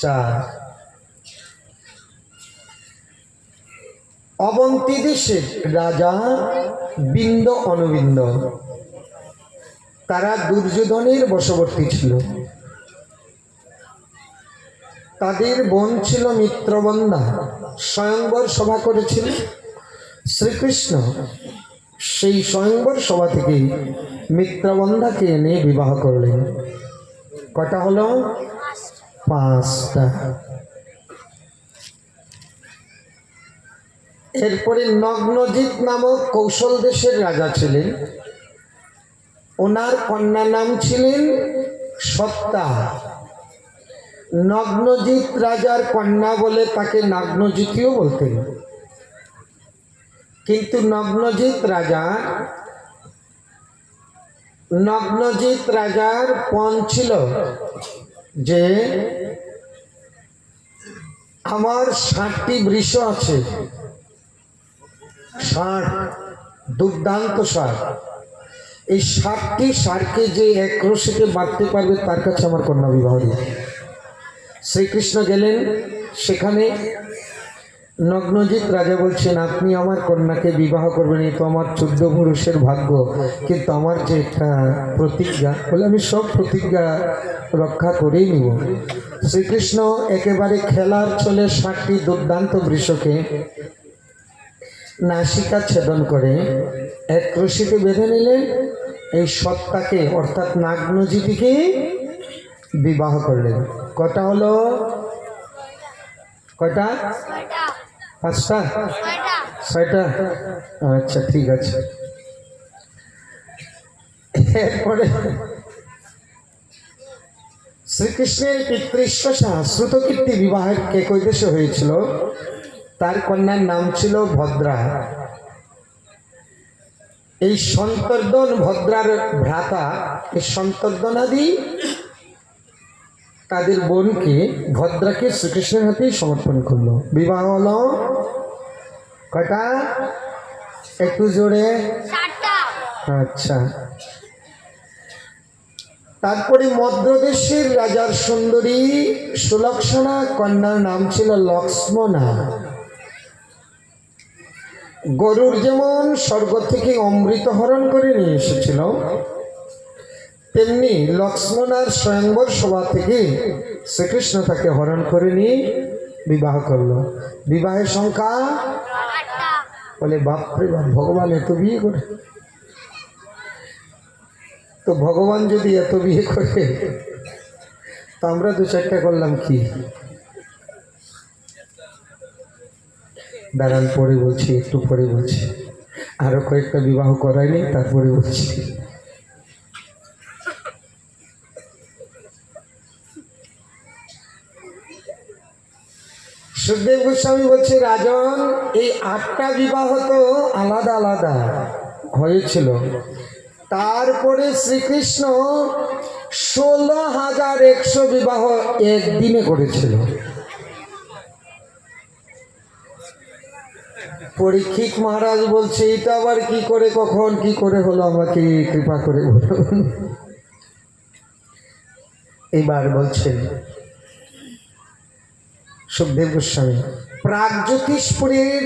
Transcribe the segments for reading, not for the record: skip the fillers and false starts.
4 অবন্তী দেশের রাজা বিন্দ অনুবিন্দ তারা দুর্যোধনের বশবর্তী ছিল। তাদের বোন ছিল মিত্রবন্ধা। স্বয়ংবর সভা করেছিল শ্রীকৃষ্ণ। সেই স্বয়ংবর সভা থেকে মিত্রবন্ধাকে এনে বিবাহ করলেন। কটা হলো? 5টা। এরপরে নগ্নজিৎ নামক কৌশল দেশের রাজা ছিলেন। ওনার কন্যা নাম ছিলেন সত্তা। নগ্নজিৎ রাজার কন্যা বলে তাকে নগ্নজিৎও বলতেন। কিন্তু নগ্নজিৎ রাজার পণ ছিল যে আমার 60টি বৃষ আছে, 60 দুর্দান্ত ষাঁড়। এই 60টি ষাঁড়কে যে এক রশিতে বাঁধতে পারবে তার কাছে আমার কন্যা বিবাহ দিই। শ্রীকৃষ্ণ গেলেন সেখানে। নগ্নজিৎ রাজা বলছেন, আপনি আমার কন্যাকে বিবাহ করবেন, এই তো আমার 14 পুরুষের ভাগ্য, কিন্তু আমার যে একটা প্রতিজ্ঞা, বলে আমি সব প্রতিজ্ঞা রক্ষা করেই নিব। শ্রীকৃষ্ণ একেবারে খেলার ছলে 60টি দুর্দান্ত বৃষকে নাসিকা ছেদন করে এক রশিতে বেঁধে নিলেন। এই সত্তাকে অর্থাৎ নগ্নজিৎকে বিবাহ করলেন। কটা হলো? কয়টা? 5টা? 6টা? আচ্ছা, ঠিক আছে। এরপরে শ্রীকৃষ্ণের পিতৃস্ব শাস্ত্রুত কীর্তি বিবাহের কেকৈদেশে হয়েছিল। তার কন্যার নাম ছিল ভদ্রা। এই সন্তর্দন ভদ্রার ভ্রাতা এই সন্তর্দনাদি তাদের বোনকে ভদ্রাকে শ্রীকৃষ্ণের হাতেই সমর্পণ করলো। বিবাহ হলো কয়টা? একটু জোরে। আচ্ছা। তারপরে মধ্যদেশের রাজার সুন্দরী সুলক্ষণা কন্যার নাম ছিল লক্ষ্মণা। গরুর যেমন স্বর্গ থেকে অমৃত হরণ করে নিয়ে এসেছিল, তেমনি লক্ষ্মণার স্বয়ংবর সভা থেকে শ্রীকৃষ্ণ তাকে হরণ করে নিয়ে বিবাহ করলো। বিবাহের সংখ্যা? বলে বাপরে বাপ, ভগবান এত বিয়ে করে? তো ভগবান যদি এত বিয়ে করে তো আমরা 2-4টা করলাম কি? দাঁড়ান, পরে বলছি, একটু পরে বলছি। আরো কয়েকটা বিবাহ করাইনি, তারপরে বলছি। সুখদেব গোস্বামী বলছে, রাজন, এই 8টা বিবাহ তো আলাদা আলাদা হয়েছিল। তারপরে শ্রীকৃষ্ণ 16,100 বিবাহ একদিনে করেছিল। পরীক্ষিত মহারাজ বলছে, এটা আবার কি করে, কখন কি করে হলো, আমাকে কৃপা করে বলুন। এবার বলছেন সুখদেব গোস্বামী, প্রাগজ্যোতিষপুরের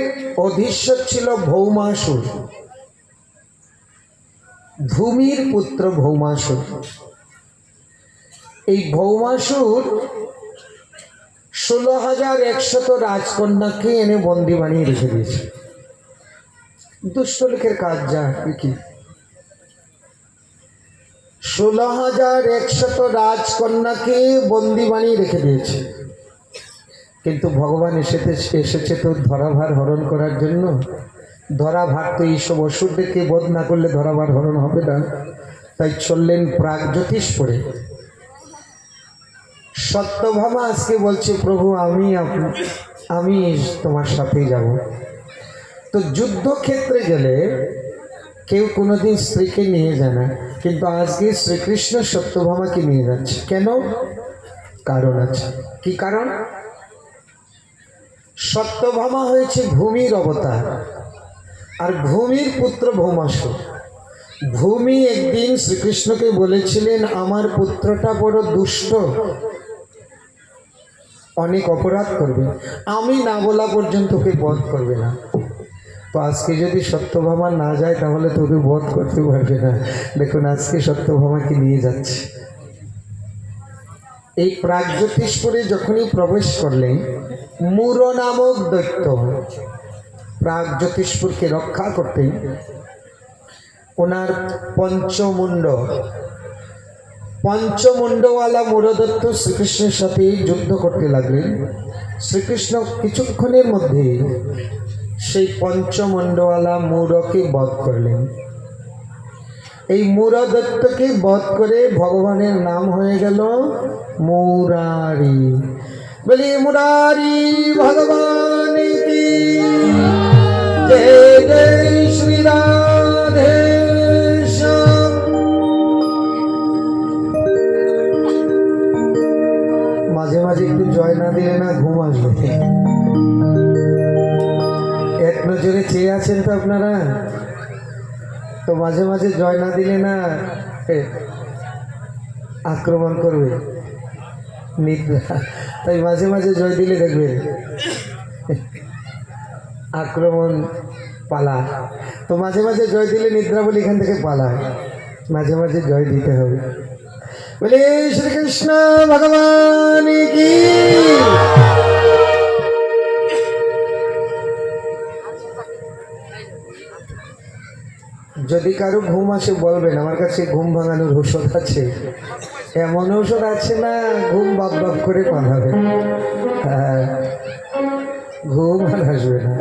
অধীশ্বর ছিল ভৌমাসুর, ভূমির পুত্র ভৌমাসুর। এই ভৌমাসুর 16,100 রাজকন্যাকে এনে বন্দি বানিয়ে রেখে দিয়েছে। দুষ্ট লোকের কাজ যা কি। 16,100 রাজকন্যাকে বন্দি বানিয়ে রেখে দিয়েছে। কিন্তু ভগবান এসেছে তো ধরাভার হরণ করার জন্য। ধরাভার তো এইসব অসুরদেরকে বধ না করলে ধরাভার হরণ হবে না। তাই চললেন প্রাগজ্যোতিষপুরে। সত্যভামা আজকে বলছে, প্রভু আমি তোমার সাথেই যাব। তো যুদ্ধক্ষেত্রে গেলে কেউ কোনোদিন স্ত্রীকে নিয়ে যায় না, কিন্তু আজকে শ্রীকৃষ্ণ সত্যভামাকে নিয়ে যাচ্ছে। কেন? কারণ আছে। কি কারণ? সত্যভামা হয়েছে ভূমির অবতার, আর ভূমির পুত্র ভৌমাসুর। ভূমি একদিন শ্রীকৃষ্ণকে বলেছিলেন, আমার পুত্রটা বড় দুষ্ট, অনেক অপরাধ করবে, আমি না বলা পর্যন্ত ওকে বধ করবে না। তো আজকে যদি সত্যভামা না যায় তাহলে তো ওকে বধ করতে পারবে না। দেখুন আজকে সত্যভামাকে নিয়ে যাচ্ছে। এই প্রাগজ্যোতিষপুরে যখনই প্রবেশ করলেন, মূর নামক দৈত্য প্রাগজ্যোতিষপুরকে রক্ষা করতে ওনার পঞ্চমুণ্ডওয়ালা মূঢ়দত্ত শ্রীকৃষ্ণের সাথে যুদ্ধ করতে লাগলেন। শ্রীকৃষ্ণ কিছুক্ষণের মধ্যে সেই পঞ্চমুণ্ডওয়ালা মূঢ়কে বধ করলেন। এই মূঢ়দত্তকে বধ করে ভগবানের নাম হয়ে গেল মুরারি। বলি মুরারি ভগবান কি জয় জয় শ্রী রাধে শ্যাম। মাঝে মাঝে একটু জয় না দিলে না ঘুম আসবে। এক নজরে চেয়ে আছেন তো আপনারা, তো মাঝে মাঝে জয় না দিলে না আক্রমণ করবে নিদ্রা। তাই মাঝে মাঝে জয় দিলে দেখবে আক্রমণ পালা। তো মাঝে মাঝে জয় দিলে নিদ্রা বলে এখান থেকে পালায়, মাঝে মাঝে জয় দিতে হবে। বলে শ্রীকৃষ্ণ ভগবান কি। যদি কারো ঘুম আসে বলবেন, আমার কাছে ঘুম ভাঙানোর ঔষধ আছে। এমন ঔষধ আছে না ঘুম বাপ বাপ করে পালাবে, ঘুম আর আসবে না।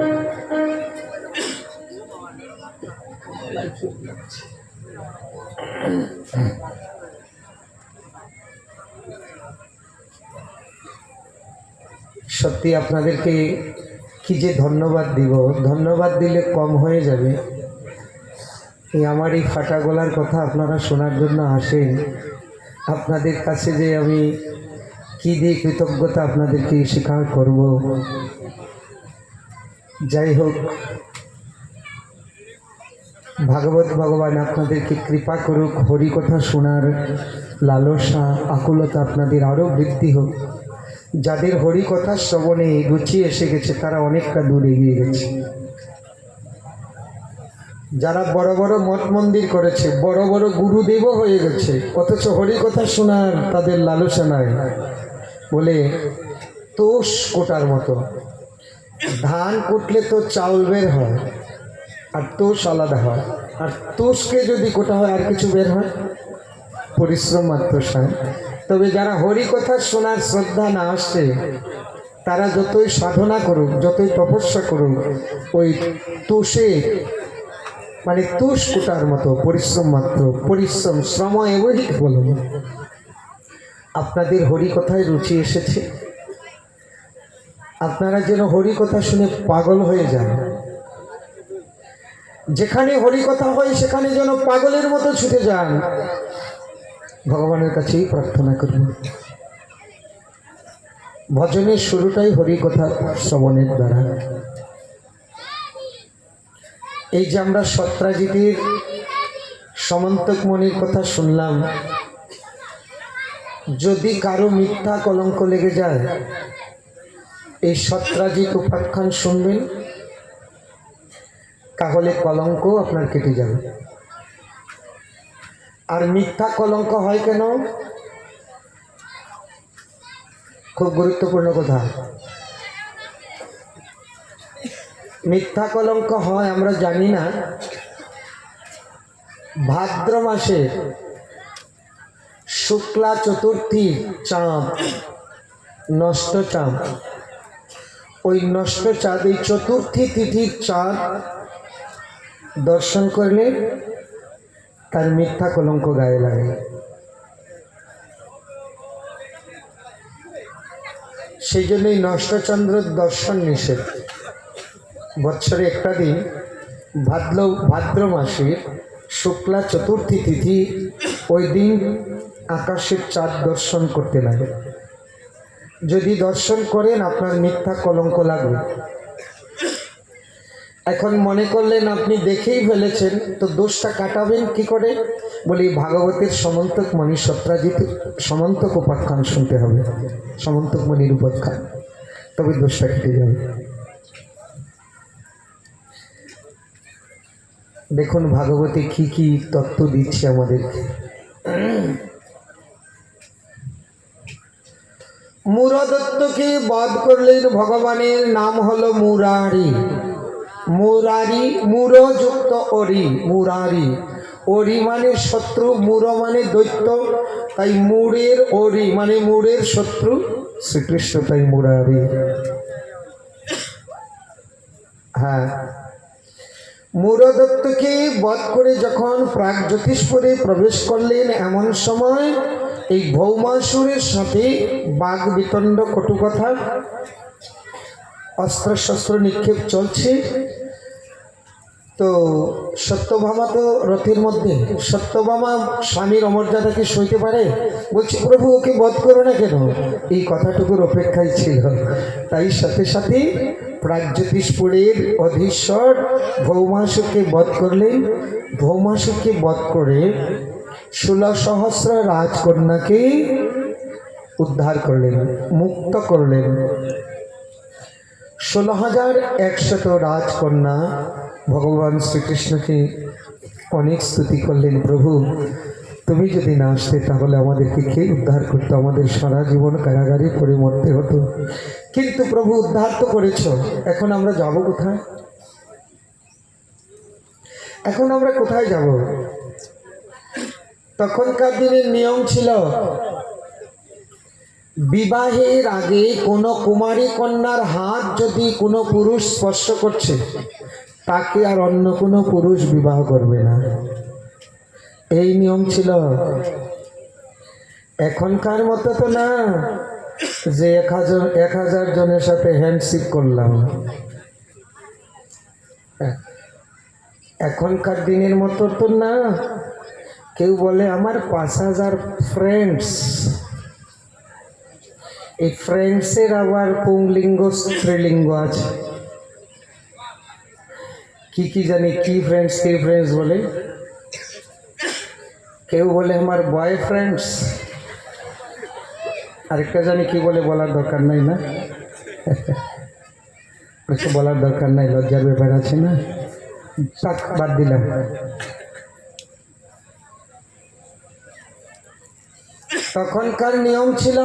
সত্যি আপনাদেরকে কি যে ধন্যবাদ দিব, ধন্যবাদ দিলে কম হয়ে যাবে। আমার এই ফাটা গলার কথা আপনারা শোনার জন্য আসেন, আপনাদের কাছে যে আমি কি দিয়ে কৃতজ্ঞতা আপনাদেরকে স্বীকার করব। যাই হোক, ভাগবত ভগবান আপনাদেরকে কৃপা করুক, হরি কথা শোনার লালসা আকুলতা আপনাদের আরও বৃদ্ধি হোক। যাদের হরি কথা শ্রবণে রুচি এসে গেছে তারা অনেকটা দূর এগিয়ে গেছে। যারা বড় বড় মঠ মন্দির করেছে, বড় বড় গুরুদেবও হয়ে গেছে, অথচ হরি কথা শোনার তাদের লালসা নাই। বলে তোষ কোটার মতো, ধান কুটলে তো চাউল বের হয় আর তোষ আলাদা হয়, আর তোষকে যদি কোটা হয় আর কিছু বের হয়, পরিশ্রম মাত্র সায়। তবে যারা হরি কথা শোনার শ্রদ্ধা না আসছে, তারা যতই সাধনা করুক, যতই তপস্যা করুক, ওই তোষে মানে তুষ কোটার মতো পরিশ্রম মাত্র, পরিশ্রম শ্রম এবই বলুন। আপনাদের হরি কথায় রুচি এসেছে, আপনারা যেন হরি কথা শুনে পাগল হয়ে যান। যেখানে হরি কথা হয় সেখানে যেন পাগলের মতো ছুটে যান। ভগবানের কাছেই প্রার্থনা করুন। ভজনের শুরুটাই হরি কথা শ্রবণের দ্বারা। এই যে আমরা সত্রাজিতের সমন্তক মণির কথা শুনলাম, যদি কারো মিথ্যা কলঙ্ক লেগে যায়, এই সত্রাজিত উপাখ্যান শুনবেন, তাহলে কলঙ্ক আপনার কেটে যাবে। আর মিথ্যা কলঙ্ক হয় কেন? খুব গুরুত্বপূর্ণ কথা। মিথ্যা কলঙ্ক হয় আমরা জানি না। ভাদ্র মাসে শুক্লা চতুর্থী চাঁদ, নষ্ট চাঁদ, ওই নষ্ট চাঁদ, এই চতুর্থী তিথির চাঁদ দর্শন করলে তার মিথ্যা কলঙ্ক গায়ে লাগে। সেই জন্যই নষ্টচন্দ্রের দর্শন নিষেধ। বৎসরে একটা দিন ভাদ্র মাসের শুক্লা চতুর্থী তিথি, ওই দিন আকাশের চাঁদ দর্শন করতে লাগে। যদি দর্শন করেন আপনার মিথ্যা কলঙ্ক লাগবে। এখন মনে করলেন আপনি দেখেই ফেলেছেন, তো দোষটা কাটাবেন কি করে? বলি ভাগবতের সমন্তক মণি সত্রাজিৎ সমন্তক উপাখ্যান শুনতে হবে, সমন্তক মণির উপাখ্যান, তবে দোষটা কেটে যাবে। দেখুন ভাগবতে কি কি তত্ত্ব দিচ্ছে আমাদেরকে। মুরদত্তকে বধ করলেন, ভগবানের নাম হলো মুরারি। মুরারি, মুর যুক্ত অরি, মুরারি। অরি মানে শত্রু, মুর মানে দৈত্য, তাই মুরের অরি মানে মুরের শত্রু শ্রীকৃষ্ণ, তাই মুরারি। হ্যাঁ, মুরদত্তকে বধ করে যখন প্রাগজ্যোতিষপুরে প্রবেশ করলেন, এমন সময় এই ভৌমাসুরের সাথে বাঘ বিতণ্ড কটুকথা, অস্ত্রশস্ত্র নিক্ষেপ চলছে। তো সত্যভামা তো রথের মধ্যে, সত্যভামা স্বামীর অমর্যাদাকে সইতে পারে? বলছে প্রভু ওকে বধ করো না কেন, এই কথাটুকুর অপেক্ষায় ছিল। তাই সাথে সাথে প্রাগজ্যোতিষপুরের অধীশ্বর ভৌমাসুরকে বধ করলেন। ভৌমাসুরকে বধ করে 16,000 রাজকন্যাকে উদ্ধার করলেন, মুক্ত করলেন। 16,100 রাজকন্যা ভগবান শ্রীকৃষ্ণকে অনেক স্তুতি করলেন, প্রভু তুমি যদি না আসতে তাহলে আমাদেরকে কে উদ্ধার করতো, আমাদের সারা জীবন কারাগারে পড়ে মরতে হতো। কিন্তু প্রভু উদ্ধার তো করেছ, এখন আমরা যাব কোথায়? এখন আমরা কোথায় যাব? তখনকার দিনের নিয়ম ছিল, বিবাহের আগে কোনো কুমারী কন্যার হাত যদি কোনো পুরুষ স্পর্শ করছে, তাকে আর অন্য কোনো পুরুষ বিবাহ করবে না, এই নিয়ম ছিল। এখনকার মতো তো না যে 1000 জনের সাথে হ্যান্ডশেক করলাম। এখনকার দিনের মতো তো না, কেউ বলে আমার 5000 ফ্রেন্ডস। এই ফ্রেন্ডসের আবার পুংলিঙ্গ স্ত্রীলিঙ্গ আছে, কি কি জানি কি ফ্রেন্ডস কি ফ্রেন্ডস বলে। কেউ বলে আমার বয়ফ্রেন্ডস, আরেকটা জানি কি বলে, বলার দরকার নাই না, বলার দরকার নাই, লজ্জার ব্যাপার আছে না, বাদ দিলাম। তখনকার নিয়ম ছিল,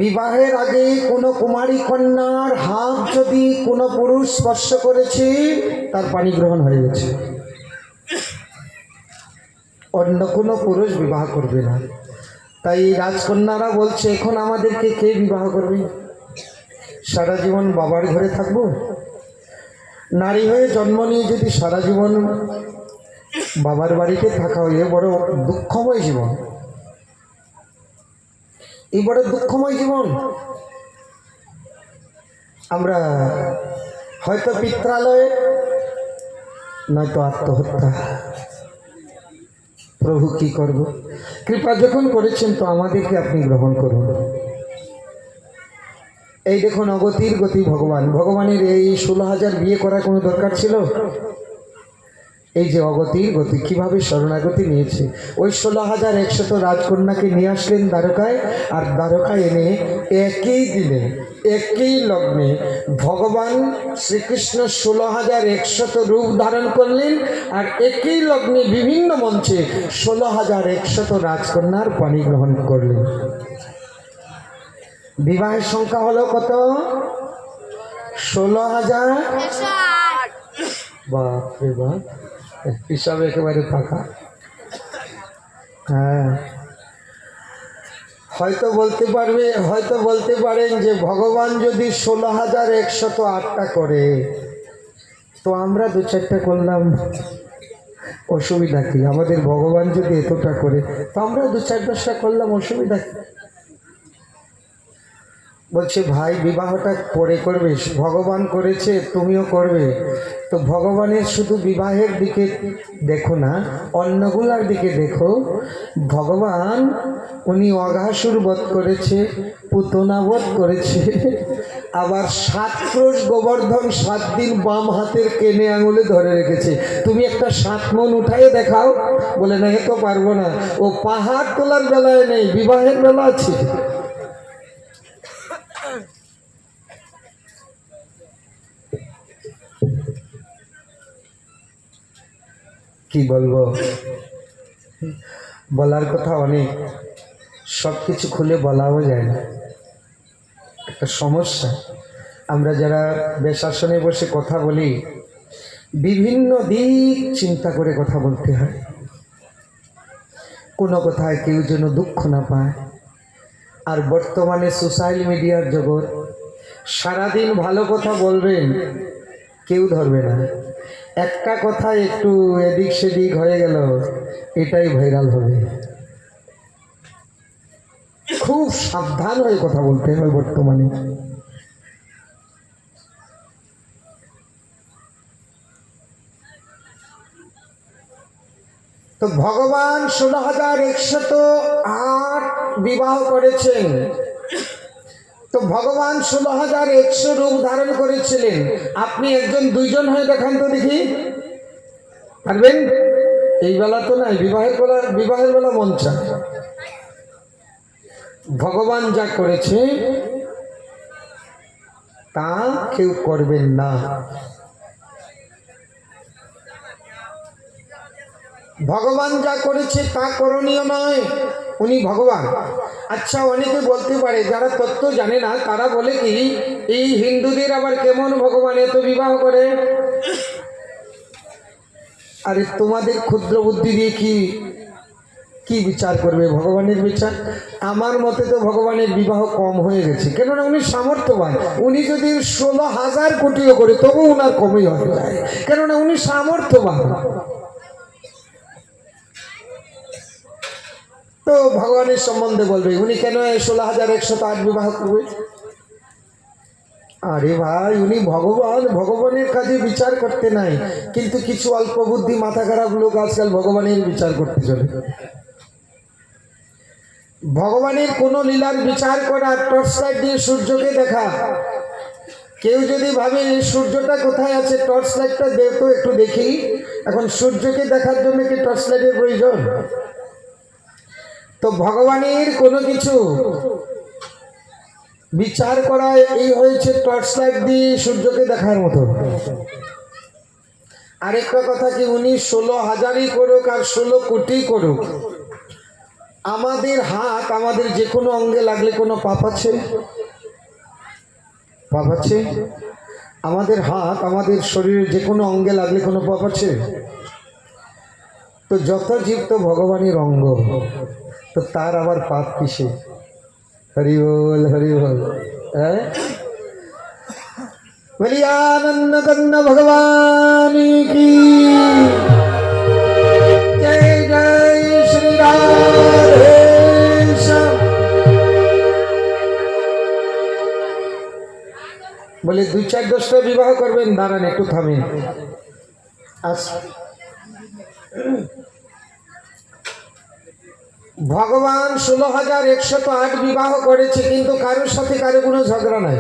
বিবাহের আগে কোনো কুমারী কন্যার হাত যদি কোনো পুরুষ স্পর্শ করেছে, তার পানি গ্রহণ হয়ে গেছে, অন্য কোনো পুরুষ বিবাহ করবে না। তাই রাজকন্যারা বলছে এখন আমাদেরকে কে বিবাহ করবে? সারা জীবন বাবার ঘরে থাকবো? নারী হয়ে জন্ম নিয়ে যদি সারা জীবন বাবার বাড়িতে থাকা হয়, এ বড় দুঃখময় জীবন, এই বড় দুঃখময় জীবন। আমরা হয়তো পিত্রালয়ে, নয়তো আত্মহত্যা। প্রভু কি করব? কৃপা যখন করেছেন তো আমাদেরকে আপনি গ্রহণ করুন। এই দেখুন অগতির গতি ভগবান, ভগবানের এই 16,000 বিয়ে করার কোনো দরকার ছিল? এই যে অগতির গতি, কিভাবে শরণাগতি নিয়েছে। ওই 16,100 রাজকন্যাকে নিয়ে আসলেন দ্বারকায়, আর দ্বারকায় এনে একই দিনে একই লগ্নে ভগবান শ্রীকৃষ্ণ 16,100 রূপ ধারণ করলেন, আর একই লগ্নে বিভিন্ন মঞ্চে 16,100 রাজকন্যার পানি গ্রহণ করলেন। বিবাহের সংখ্যা হলো কত? 16,000। বাপরে বাপ, হিসাব একেবারে ফাঁকা। হ্যাঁ, হয়তো বলতে পারেন যে ভগবান যদি 16,108টা করে, তো আমরা 2-4টা করলাম, অসুবিধা কি? আমাদের ভগবান যদি এতটা করে, তো আমরা 2-4-10টা করলাম, অসুবিধা কি? বলছে ভাই বিবাহটা পরে করবে, ভগবান করেছে তুমিও করবে। তো ভগবানের শুধু বিবাহের দিকে দেখো না, অন্যগুলার দিকে দেখো। ভগবান উনি অঘাসুর বধ করেছে, পুতনা বধ করেছে, আবার 7 ক্রোশ গোবর্ধন 7 দিন বাম হাতের কেনে আঙুলে ধরে রেখেছে। তুমি একটা 7 মণ উঠাই দেখাও। বলে না, এ তো পারবো না। ও পাহাড় তোলার বেলায় নেই, বিবাহের বেলা আছে। কি বলবো, বলার কথা অনেক, সব কিছু খুলে বলাও যায় না। একটা সমস্যা, আমরা যারা বেশাসনে বসে কথা বলি বিভিন্ন দিক চিন্তা করে কথা বলতে হয়। কোনো কথায় কেউ যেন দুঃখ না পায়। আর বর্তমানে সোশ্যাল মিডিয়ার জগৎ, সারাদিন ভালো কথা বলবেন, কেউ ধরবে না। একটা কথা একটু এদিক সেদিক হয়ে গেল, এটাই ভাইরাল হবে। খুব সাবধান হয়ে কথা বলতে হয় বর্তমানে। তো ভগবান 16,108 বিবাহ করেছেন। তো ভগবান 16,100 রূপ ধারণ করেছিলেন। আপনি একজন দুইজন হয়ে দেখান তো দেখি, পারবেন? এই বেলা তো নাই, বিবাহের বেলা মন চায়। ভগবান যা করেছে তা কেউ করবেন না। ভগবান যা করেছে তা করণীয় নয়, উনি ভগবান। আচ্ছা, অনেকে বলতে পারে, যারা তত্ত্ব জানে না তারা বলে কি, এই হিন্দুদের আবার কেমন ভগবান এত বিবাহ করে? আরে তোমাদের ক্ষুদ্র বুদ্ধি দিয়ে কি বিচার করবে ভগবানের বিচার? আমার মতে তো ভগবানের বিবাহ কম হয়ে গেছে, কেননা উনি সামর্থ্যবান। উনি যদি 16,000 কোটিও করে তবু উনার কমই হয়ে যায়, কেননা উনি সামর্থ্যবান। তো ভগবানের সম্বন্ধে বলবে উনি কেন 16,108 বিবাহ করবে? আরে ভাই, উনি ভগবান, ভগবানের কাজে বিচার করতে নাই। কিন্তু কিছু অল্প বুদ্ধি মাথা খারাপ লোক আজকাল ভগবানের বিচার করতে চলে। ভগবানের কোন লীলার বিচার করা টর্চ লাইট দিয়ে সূর্যকে দেখা। কেউ যদি ভাবে সূর্যটা কোথায় আছে, টর্চ লাইটটা দে তো একটু দেখি। এখন সূর্যকে দেখার জন্য কি টর্চ লাইটের প্রয়োজন? তো ভগবানের কোনো কিছু বিচার করা এই হয়েছে টর্চ লাইট দিয়ে সূর্যকে দেখার মতো। আরেকটা কথা কি, উনি 16,000ই করুক আর 16 কোটি করুক, আমাদের হাত আমাদের যে কোনো অঙ্গে লাগলে কোনো পাপ আছে? পাপ আছে? আমাদের হাত আমাদের শরীরের যে কোনো অঙ্গে লাগলে কোনো পাপ আছে? তো যত জীব তো ভগবানের অঙ্গ, তো তার আবার পাপ কিসে? হরি বল, হরি বল। হ্যাঁ, বলি আনন্দ কন্যা ভগবান কি জয়, জয় শ্রী রাধে শ্যাম। বলে 2-4-10টা বিবাহ করবেন, দাঁড়ান একটু থামেন। ভগবান 16,108 বিবাহ করেছে, কিন্তু কারোর সাথে কারো কোনো ঝগড়া নাই,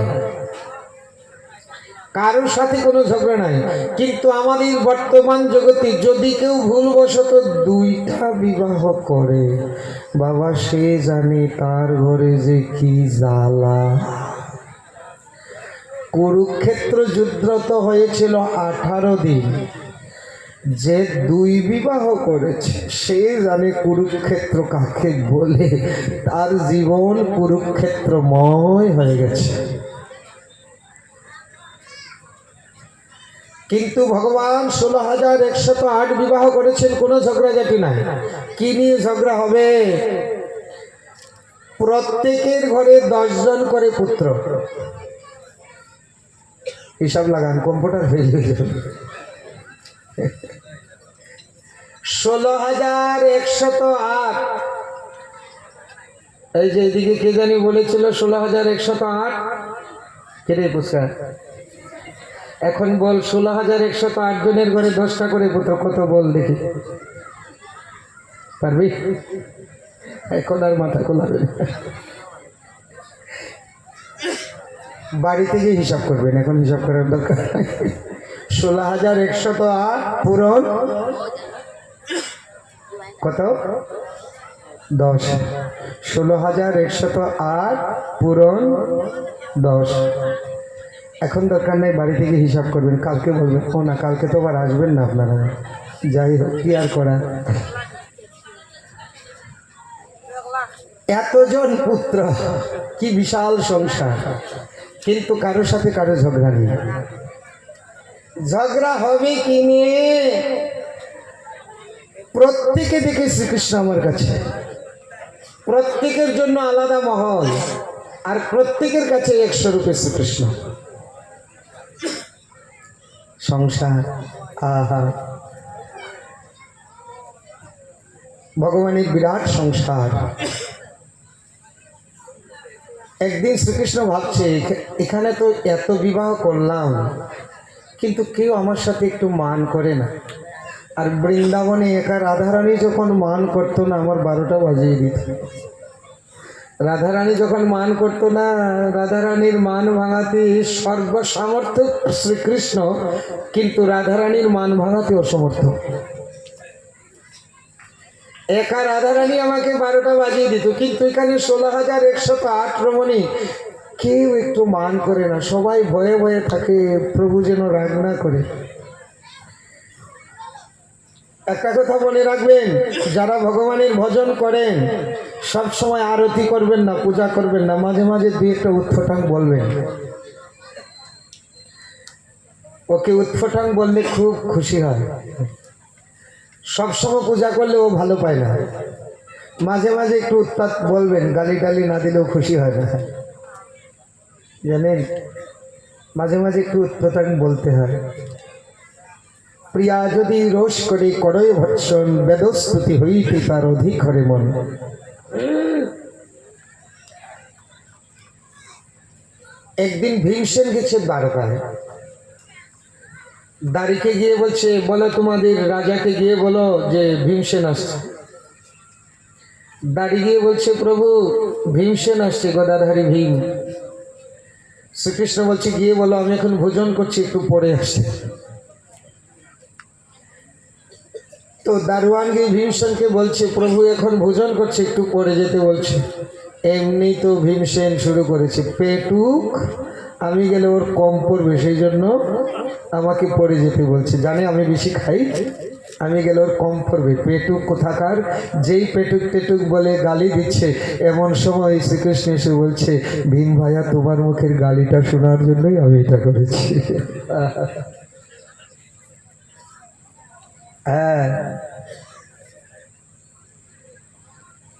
কারোর সাথে কোনো ঝগড়া নাই। কিন্তু আমাদের বর্তমান জগতে যদি কেউ ভুলবশত 2টা বিবাহ করে, বাবা সে জানে তার ঘরে যে কি জ্বালা। কুরুক্ষেত্র যুদ্ধ তো হয়েছিল 18 দিন। যে 2 বিবাহ করেছে সে জানে কুরুক্ষেত্র কাকে বলে, তার জীবন কুরুক্ষেত্রময় হয়ে গেছে। কিন্তু ভগবান 16,108 বিবাহ করেছেন, কোনো ঝগড়াঝাটি নাই। কি নিয়ে ঝগড়া হবে? প্রত্যেকের ঘরে 10 জন করে পুত্র। হিসাব লাগান, কম্পিউটার ফেল হয়ে যাবে। 16,108। এই যে এদিকে কে জানি বলেছিল 16,108, কেটে পুরস্কার। এখন বল 16,108 জনের ঘরে 10টা করে পুত্র, কত বল দেখি, পারবি? এখন আর মাথা খোলাবে। বাড়িতে গিয়ে হিসাব করবেন, এখন হিসাব করার দরকার নাই। 16,108 পূরণ কত? 10। 16,108 পূরণ 10। এখন দরকার নেই, বাড়ি থেকে হিসাব করবেন, কালকে বলবেন। ও না, কালকে তো আবার আসবেন না আপনারা। যাই হোক, কি আর করা। এতজন পুত্র, কি বিশাল সংসার, কিন্তু কারোর সাথে কারো ঝগড়া নেই। ঝগড়া হবে কি নিয়ে? প্রত্যেকে দেখে শ্রীকৃষ্ণ আমার কাছে, প্রত্যেকের জন্য আলাদা মহল, আর প্রত্যেকের কাছে 100 রূপে শ্রীকৃষ্ণ। সংসার, আহা, ভগবানের বিরাট সংসার। একদিন শ্রীকৃষ্ণ ভাবছে, এখানে তো এত বিবাহ করলাম, কিন্তু কেউ আমার সাথে একটু মান করে না। আর বৃন্দাবনে একা রাধারানী যখন মান করতো না, আমার 12টা বাজিয়ে দিত। রাধারানী যখন মান করতো না, রাধারানীর মান ভাঙাতে সর্বসামর্থ্য শ্রীকৃষ্ণ, কিন্তু রাধারানীর মান ভাঙাতে অসমর্থ। একা রাধারানী আমাকে 12টা বাজিয়ে দিত, কিন্তু এখানে 16,108 রমণী, কেউ একটু মান করে না, সবাই ভয়ে ভয়ে থাকে, প্রভু যেন রাগ না করে। একটা কথা মনে রাখবেন, যারা ভগবানের ভজন করেন সব সময় আরতি করবেন না, পূজা করবেন না, মাঝে মাঝে দুই একটা উৎফটাং বলবেন। ওকে উৎফটাং বললে খুব খুশি হয়। সবসময় পূজা করলে ও ভালো পায় না। মাঝে মাঝে একটু উৎপাত বলবেন, গালি টালি না দিলেও খুশি হয় না, জানেন। মাঝে মাঝে একটু উৎফটাং বলতে হয়। প্রিয়া যদি রোষ করে করয় ভৎসন, বেদস্তুতি হইতে তার অধিক হরে মন। একদিন ভীমসেন গেছে দ্বারকায়, দ্বারিকে গিয়ে বলছে, বলো তোমাদের রাজাকে গিয়ে বলো যে ভীমসেন আসছে। দাঁড়ি গিয়ে বলছে, প্রভু ভীমসেন আসছে, গদাধারী ভীম। শ্রীকৃষ্ণ বলছে, গিয়ে বলো আমি এখন ভোজন করছি, একটু পরে আসছে। তো দারোয়ান গিয়ে ভীমসেনকে বলছে, প্রভু এখন ভোজন করছে, একটু পরে যেতে বলছে। এমনি তো ভীমসেন শুরু করেছে, পেটুক, আমি গেলে ওর কম পড়বে, সেই জন্য আমাকে পরে যেতে বলছে। জানে আমি বেশি খাই, আমি গেলে ওর কম পড়বে, পেটুক কোথাকার। যেই পেটুক টেটুক বলে গালি দিচ্ছে, এমন সময় শ্রীকৃষ্ণ এসে বলছে, ভীম ভাইয়া, তোমার মুখের গালিটা শোনার জন্যই আমি এটা করেছি। হ্যাঁ,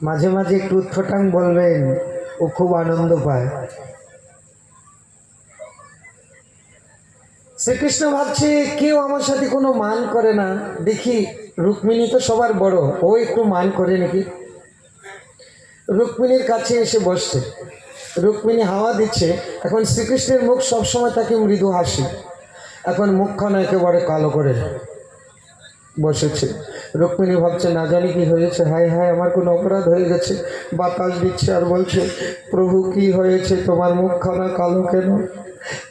মাঝে মাঝে একটু উৎফটাং বলবেন, ও খুব আনন্দ পায়। শ্রীকৃষ্ণ ভাবছে, কেউ আমার সাথে কোনো মান করে না, দেখি রুক্মিণী তো সবার বড়, ও একটু মান করে নাকি। রুক্মিণীর কাছে এসে বসছে, রুক্মিণী হাওয়া দিচ্ছে। এখন শ্রীকৃষ্ণের মুখ সবসময় তাকে মৃদু হাসি, এখন মুখখানা একেবারে কালো করে বসেছে। রুক্মিণী ভাবছে, না জানি কি হয়েছে, হায় হায় আমার কোনো অপরাধ হয়ে গেছে। বাতাস দিচ্ছে আর বলছে, প্রভু কি হয়েছে, তোমার মুখখানা কালো কেন?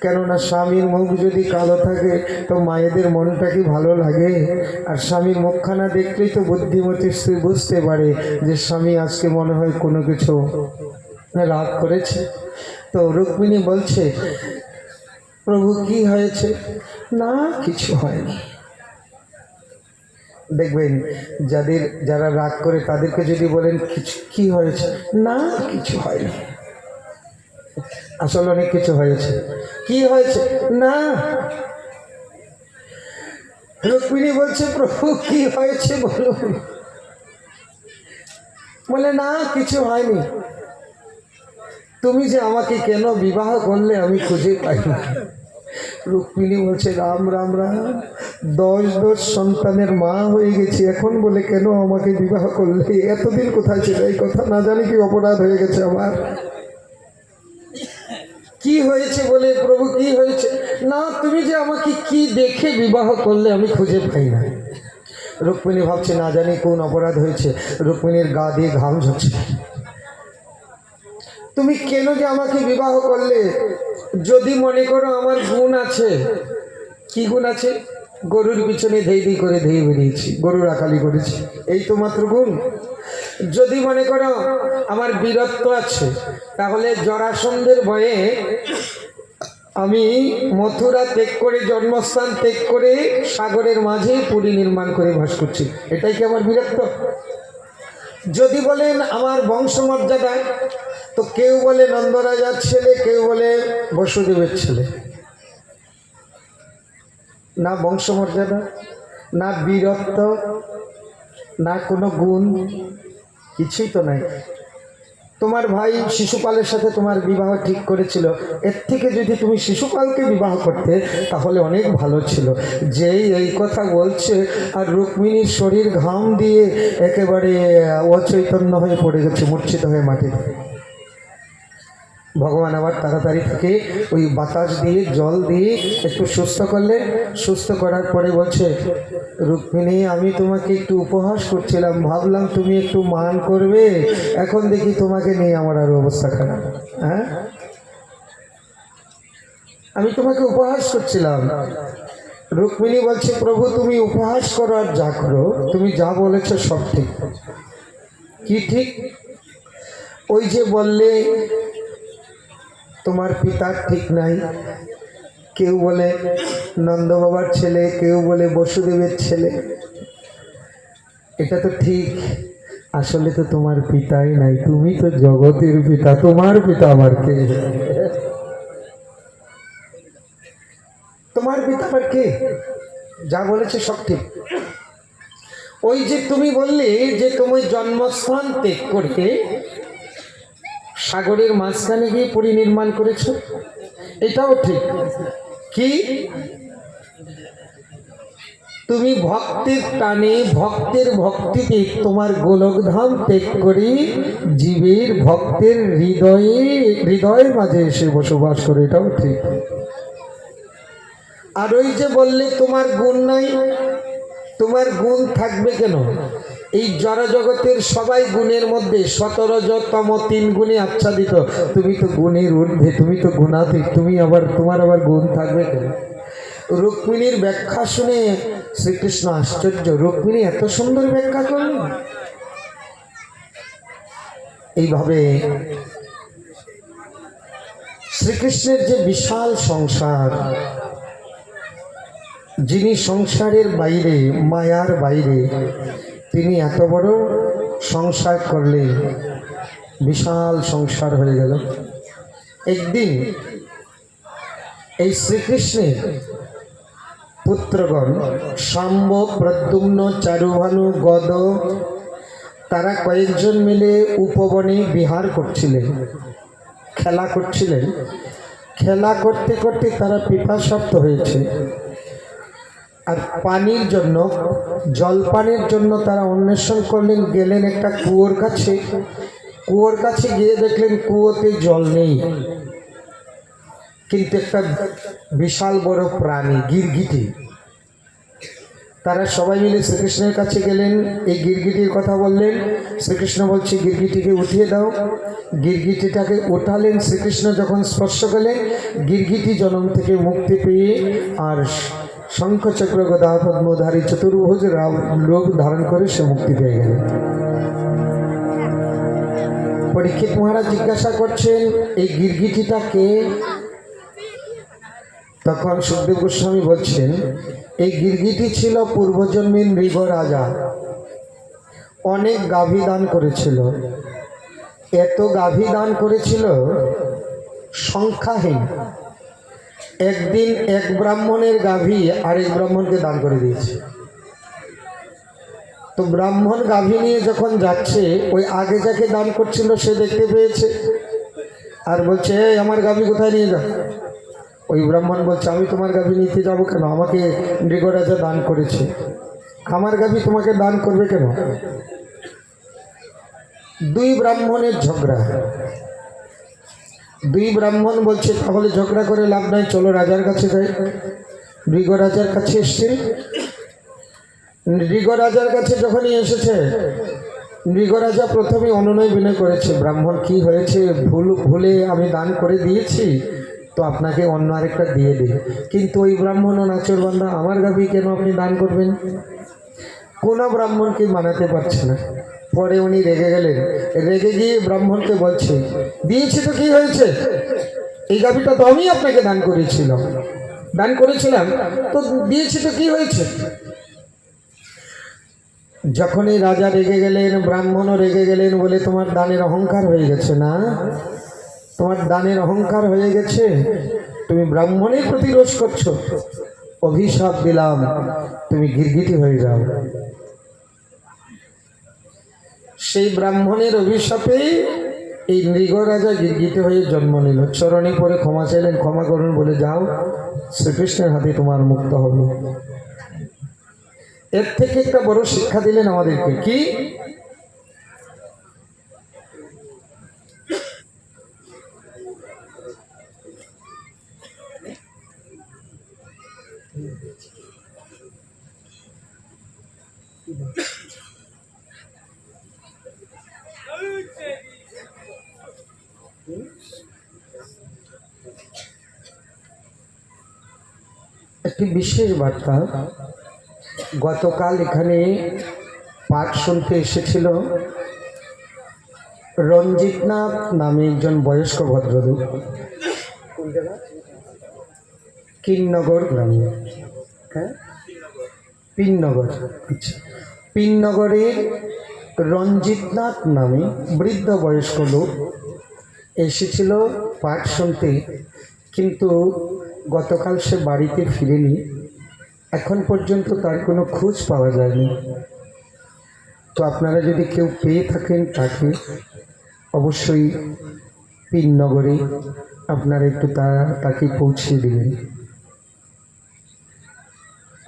কেননা স্বামীর মুখ যদি কালো থাকে তো মায়েদের মনটা কি ভালো লাগে? আর স্বামীর মুখখানা দেখলেই তো বুদ্ধিমতী স্ত্রী বুঝতে পারে যে স্বামী আজকে মনে হয় কোনো কিছু রাগ করেছে। তো রুক্মিণী বলছে, প্রভু কি হয়েছে? না কিছু হয়নি। দেখবেন যারা রাগ করে তাদেরকে যদি বলেন কিছু কি হয়েছে, না কিছু হয়নি, আসলে অনেক কিছু হয়েছে। কি হয়েছে? না। রুক্মিণী বলছে, প্রভু কি হয়েছে বলুন। বলে, না কিছু হয়নি, তুমি যে আমাকে কেন বিবাহ করলে আমি খুঁজে পাই না। রুক্মিণী বলছে, রাম রাম রাম, 10 সন্তানের মা হয়ে গেছি, এখন বলে কেন আমাকে বিবাহ করলে? এতদিন কোথায় ছিল? এই কথা না জানি কি অপরাধ হয়ে গেছে আমার। কি হয়েছে বলে, প্রভু কি হয়েছে? না তুমি যে আমাকে কি দেখে বিবাহ করলে আমি খুঁজে পাই না। রুক্মিণী ভাবছে, না জানি কোন অপরাধ হয়েছে। রুক্মিণীর গা দিয়ে ঘাম ঝরছে। তুমি কেন যে আমাকে বিবাহ করলে? যদি মনে করো আমার গুণ আছে, কি গুণ আছে? গরুর পিছনে ধেই করে ধেয়ে বেরিয়েছি, গরু রাখালি করেছি, এই তো মাত্র গুণ। যদি মনে করো আমার বীরত্ব আছে, তাহলে জরাসন্ধের ভয়ে আমি মথুরা ত্যাগ করে, জন্মস্থান ত্যাগ করে সাগরের মাঝে পুরী নির্মাণ করে বাস করছি, এটাই কি আমার বীরত্ব? যদি বলেন আমার বংশমর্যাদা, তো কেউ বলে নন্দরাজার ছেলে, কেউ বলে বসুদেবের ছেলে। না বংশমর্যাদা, না বীরত্ব, না কোনো গুণ, কিছুই তো নাই। তোমার ভাই শিশুপালের সাথে তোমার বিবাহ ঠিক করেছিল, এর থেকে যদি তুমি শিশুপালকে বিবাহ করতে তাহলে অনেক ভালো ছিল। যেই এই কথা বলছে আর রুক্মিণীর শরীর ঘাম দিয়ে একেবারে অচৈতন্য হয়ে পড়ে গেছে, মূর্ছিত হয়ে মাটিতে। ভগবান আবার তাড়াতাড়ি থেকে ওই বাতাস দিয়ে জল দিয়ে একটু সুস্থ করলে, সুস্থ করার পরে বলছে, রুক্মিণী আমি তোমাকে একটু উপহাস করছিলাম, ভাবলাম তুমি একটু মান করবে, এখন দেখি তোমাকে নিয়ে আমার আরো অবস্থা খারাপ। হ্যাঁ, আমি তোমাকে উপহাস করছিলাম। রুক্মিণী বলছে, প্রভু তুমি উপহাস করো আর যা করো, তুমি যা বলেছো সব ঠিক। কি ঠিক? ওই যে বললে তোমার পিতার ঠিক নাই, কেউ বলে নন্দ বাবার ছেলে, কেউ বলে বসুদেবের ছেলে, এটা তো ঠিক। আসলে তো তোমার পিতাই নাই, তুমি তো জগতের পিতা, তোমার পিতা আমার কে? তোমার পিতা আমার কে? যা বলেছে সব ঠিক। ওই যে তুমি বললে যে তুমি জন্মস্থান ত্যাগ করতে সাগরের মাঝখানে গিয়ে পুরী নির্মাণ করেছ, এটাও ঠিক। কি? তুমি ভক্তের টানে, ভক্তের ভক্তিতে তোমার গোলকধাম ত্যাগ করে জীবের ভক্তের হৃদয়ের মাঝে এসে বসবাস করে, এটাও ঠিক। আর ওই যে বললে তোমার গুণ নাই, তোমার গুণ থাকবে কেন? এই জড়জগতের সবাই গুণের মধ্যে 17তম 3 গুণে আচ্ছাদিত, তুমি তো গুণের ঊর্ধ্বে, তুমি তো গুণাতীত, তোমার আবার গুণ থাকবে কেন? রুক্মিণীর ব্যাখ্যা শুনে শ্রীকৃষ্ণ আশ্চর্য, রুক্মিণী এত সুন্দর ব্যাখ্যা করলেন। এইভাবে শ্রীকৃষ্ণের যে বিশাল সংসার, যিনি সংসারের বাইরে, মায়ার বাইরে, তিনি এত বড় সংসার করলেন, বিশাল সংসার হয়ে গেল। একদিন এই শ্রীকৃষ্ণের পুত্রগণ শাম্ব, প্রদ্যুম্ন, চারুভানু, গদ, তারা কয়েকজন মিলে উপবনে বিহার করছিলেন, খেলা করছিলেন। খেলা করতে করতে তারা পিপাসার্ত হয়েছে, আর পানির জন্য, জলপানের জন্য তারা অন্বেষণ করলেন। গেলেন একটা কুয়োর কাছে, কুয়োর কাছে গিয়ে দেখলেন কুয়োতে জল নেই, কিন্তু একটা বিশাল বড় প্রাণী গিরগিটি। তারা সবাই মিলে শ্রীকৃষ্ণের কাছে গেলেন, এই গিরগিটির কথা বললেন। শ্রীকৃষ্ণ বলছে, গিরগিটিকে উঠিয়ে দাও। গিরগিটিটাকে উঠালেন। শ্রীকৃষ্ণ যখন স্পর্শ করলেন, গিরগিটি জনম থেকে মুক্তি পেয়ে আর শঙ্খচক্র গদা পদ্মধারী চতুর্ভুজ রূপ ধারণ করে সে মুক্তি পেয়ে গেল। পরীক্ষিত মহারাজ জিজ্ঞাসা করছেন, এই গিরগিটিটা কে? তখন সুখদেব গোস্বামী বলছেন, এই গিরগিটি ছিল পূর্বজন্মের মৃগ রাজা, অনেক গাভী দান করেছিল। এত গাভী দান করেছিল সংখ্যাহীন। একদিন এক ব্রাহ্মণের গাভী আরেক ব্রাহ্মণকে দান করে দিয়েছে। তো ব্রাহ্মণ গাভী নিয়ে যখন যাচ্ছে, ওই আগে যাকে দান করছিল সে দেখতে পেয়েছে, আর বলছে, এই আমার গাভী কোথায় নিয়ে যাও? ওই ব্রাহ্মণ বলছে, আমি তোমার গাভী নিতে যাবো কেন? আমাকে মৃগরাজা দান করেছে, আমার গাভী তোমাকে দান করবে কেন? দুই ব্রাহ্মণের ঝগড়া। দুই ব্রাহ্মণ বলছে, তাহলে ঝগড়া করে লাভ নাই, চলো রাজার কাছে যাই। মৃগরাজার কাছে এসছে। মৃগরাজার কাছে যখনই এসেছে, মৃগরাজা প্রথমে অনুনয় বিনয় করেছে, ব্রাহ্মণ কি হয়েছে, ভুলে আমি দান করে দিয়েছি, তো আপনাকে অন্য আরেকটা দিয়ে দিল। কিন্তু ওই ব্রাহ্মণ ও নাচরবান্ধা, আমার গাভী কেন আপনি দান করবেন? কোনো ব্রাহ্মণকে মানাতে পারছে না। পরে উনি রেগে গেলেন, রেগে গিয়ে ব্রাহ্মণকে বলছে, দিয়েছি তো কি হয়েছে, এই গাভীটা তো আমি আপনাকে দান করেছিলাম, তো দিয়েছি তো কি হয়েছে? যখনই রাজা রেগে গেলেন, ব্রাহ্মণও রেগে গেলেন, বলে তোমার দানের অহংকার হয়ে গেছে না, তোমার দানের অহংকার হয়ে গেছে, তুমি ব্রাহ্মণের প্রতি রোষ করছো, অভিশাপ দিলাম, তুমি গিরগিটি হয়ে যাও। সেই ব্রাহ্মণের অভিশাপে এই নৃগরাজা গিরগিটি হয়ে জন্ম নিল। চরণে পরে ক্ষমা চাইলেন, ক্ষমা করুন বলে, যাও, শ্রীকৃষ্ণের হাতে তোমার মুক্ত হবে। এর থেকে একটা বড় শিক্ষা দিলেন আমাদেরকে, কি? একটি বিশেষ বার্তা। গতকাল এখানে পাঠ শুনতে এসেছিল রঞ্জিতনাথ নামে একজন বয়স্ক ভদ্রলোক, কিন্নগর গ্রামে। হ্যাঁ, পিননগর। আচ্ছা, পিননগরে রঞ্জিতনাথ নামে বৃদ্ধ বয়স্ক লোক এসেছিল পাঠ শুনতে, কিন্তু গতকাল সে বাড়িতে ফিরেনি। এখন পর্যন্ত তার কোনো খোঁজ পাওয়া যায়নি। তো আপনারা যদি কেউ পেয়ে থাকেন তাকে অবশ্যই পিননগরে আপনারা একটু তাকে পৌঁছে দিবেন।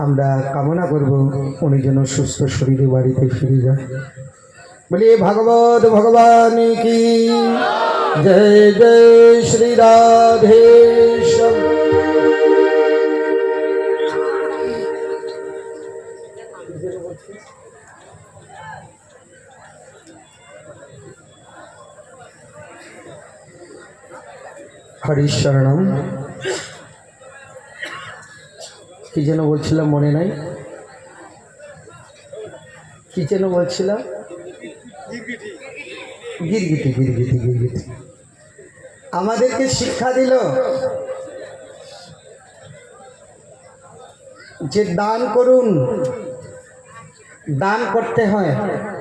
আমরা কামনা করব উনি যেন সুস্থ শরীরে বাড়িতে ফিরে যায়। বলি ভাগবত ভগবান কি জয়, জয় শ্রী রাধেশ্যাম। হরিশরণম। কি যেন বলছিলাম, মনে নাই, কি যেন বলছিলাম, গিরগিটি গিরগিটি গিরগিটি আমাদেরকে শিক্ষা দিল যে দান করুন, দান করতে হয়।